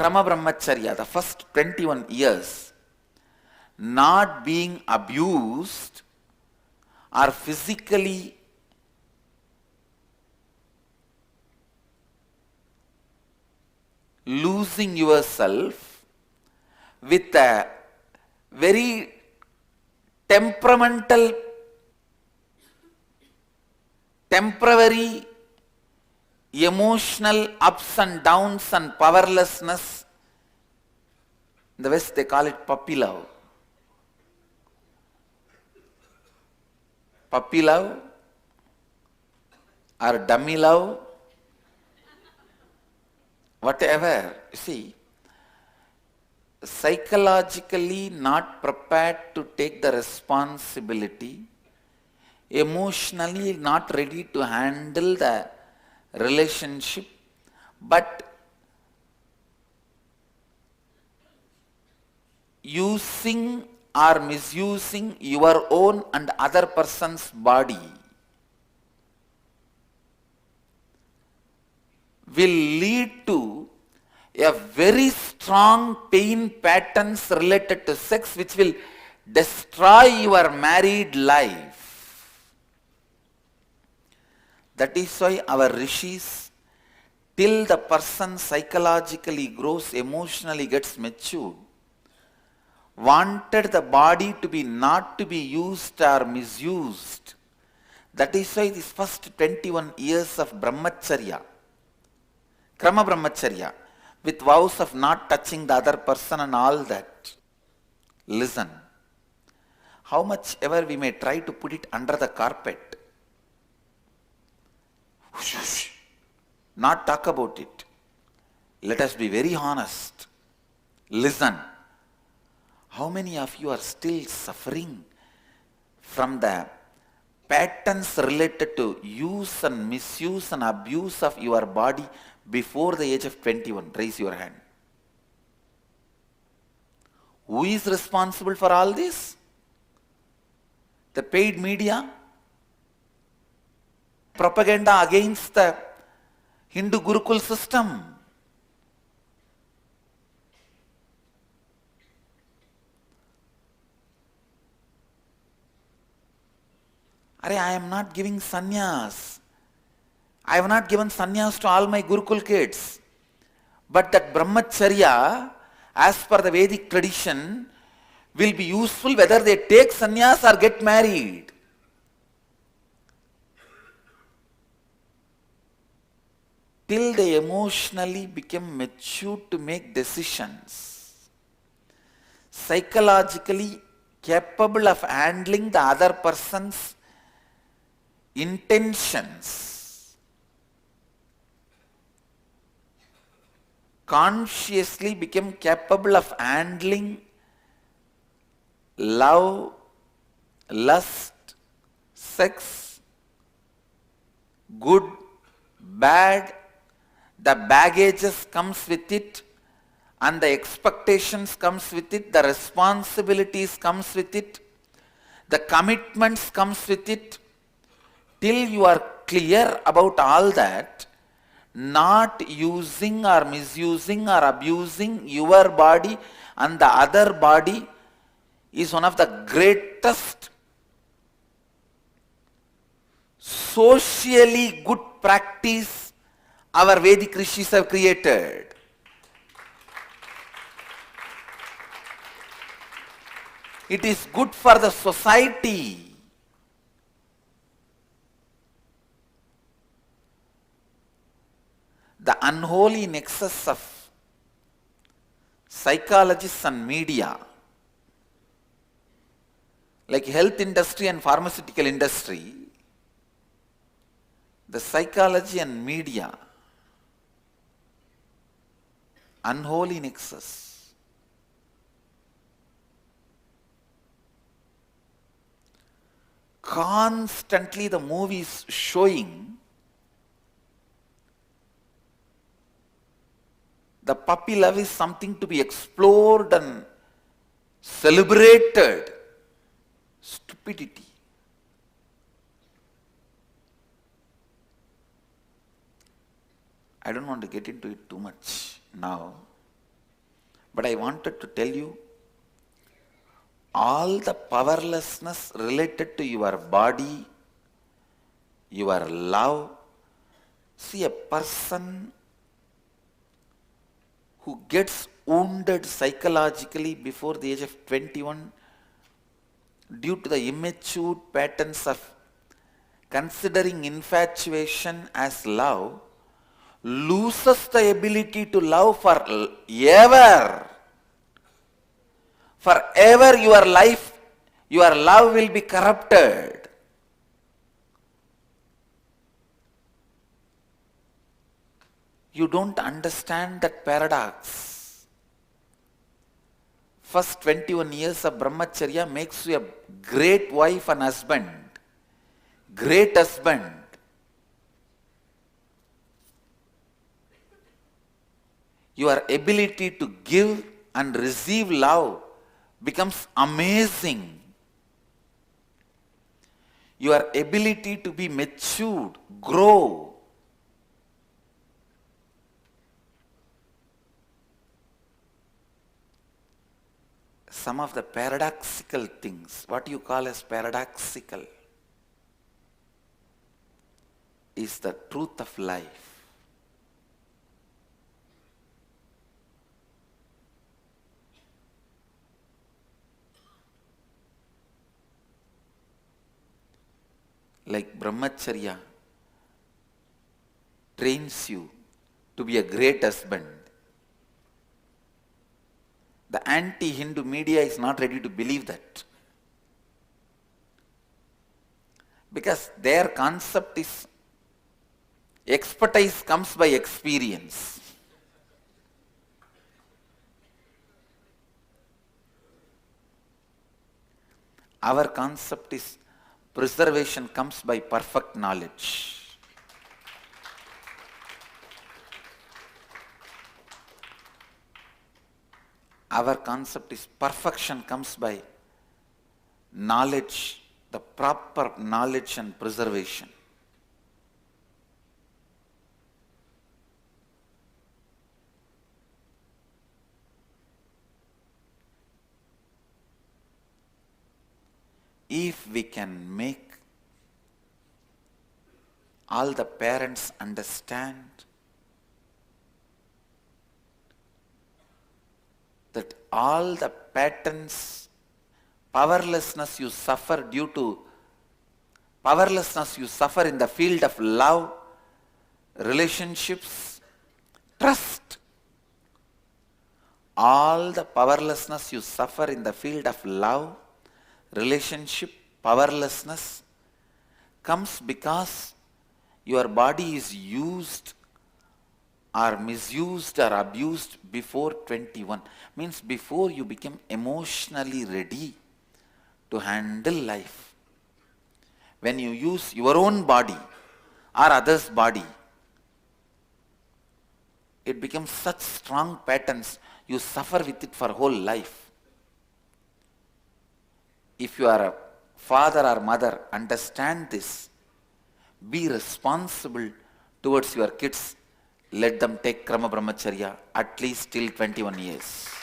Krama Brahmacharya, the first 21 years, not being abused or physically losing yourself with a very temperamental, temporary, emotional ups and downs and powerlessness. In the West they call it puppy love. Puppy love or dummy love, whatever. You see, psychologically not prepared to take the responsibility, emotionally not ready to handle the relationship, but using or misusing your own and other person's body will lead to a very strong pain patterns related to sex which will destroy your married life. That is why our rishis, till the person psychologically grows, emotionally gets matured, wanted the body to be not to be used or misused. That is why these first 21 years of brahmacharya, krama brahmacharya, with vows of not touching the other person and all that. Listen, how much ever we may try to put it under the carpet, not talk about it. Let us be very honest. Listen, how many of you are still suffering from the patterns related to use and misuse and abuse of your body before the age of 21? Raise your hand. Who is responsible for all this? The paid media? Propaganda against the Hindu Gurukul system? I am not giving sannyas. I have not given sannyas to all my Gurukul kids. But that brahmacharya, as per the Vedic tradition, will be useful whether they take sannyas or get married. Till they emotionally become mature to make decisions, psychologically capable of handling the other person's intentions, consciously become capable of handling love, lust, sex, good, bad, the baggages comes with it, and the expectations comes with it, the responsibilities comes with it, the commitments comes with it. Till you are clear about all that, not using or misusing or abusing your body and the other body is one of the greatest socially good practice our Vedic rishis have created. It is good for the society. The unholy nexus of psychologists and media, like health industry and pharmaceutical industry, the psychology and media, unholy nexus. Constantly the movies showing the puppy love is something to be explored and celebrated. Stupidity. I don't want to get into it too much now. But I wanted to tell you, all the powerlessness related to your body, your love. See, a person who gets wounded psychologically before the age of 21 due to the immature patterns of considering infatuation as love, loses the ability to love forever. Forever your life, your love will be corrupted. You don't understand that paradox. First 21 years of brahmacharya makes you a great wife and husband. Great husband. Your ability to give and receive love becomes amazing. Your ability to be matured, grow. Some of the paradoxical things, what you call as paradoxical, is the truth of life. Like brahmacharya trains you to be a great husband. The anti-Hindu media is not ready to believe that. Because their concept is expertise comes by experience. Our concept is preservation comes by perfect knowledge. Our concept is perfection comes by knowledge, the proper knowledge and preservation. If we can make all the parents understand that all the patterns, powerlessness you suffer due to powerlessness you suffer in the field of love, relationships, trust. All the powerlessness you suffer in the field of love, relationship, powerlessness comes because your body is used or misused or abused before 21. Means before you become emotionally ready to handle life. When you use your own body or others' body, it becomes such strong patterns, you suffer with it for whole life. If you are a father or mother, understand this. Be responsible towards your kids. Let them take Krama Brahmacharya at least till 21 years.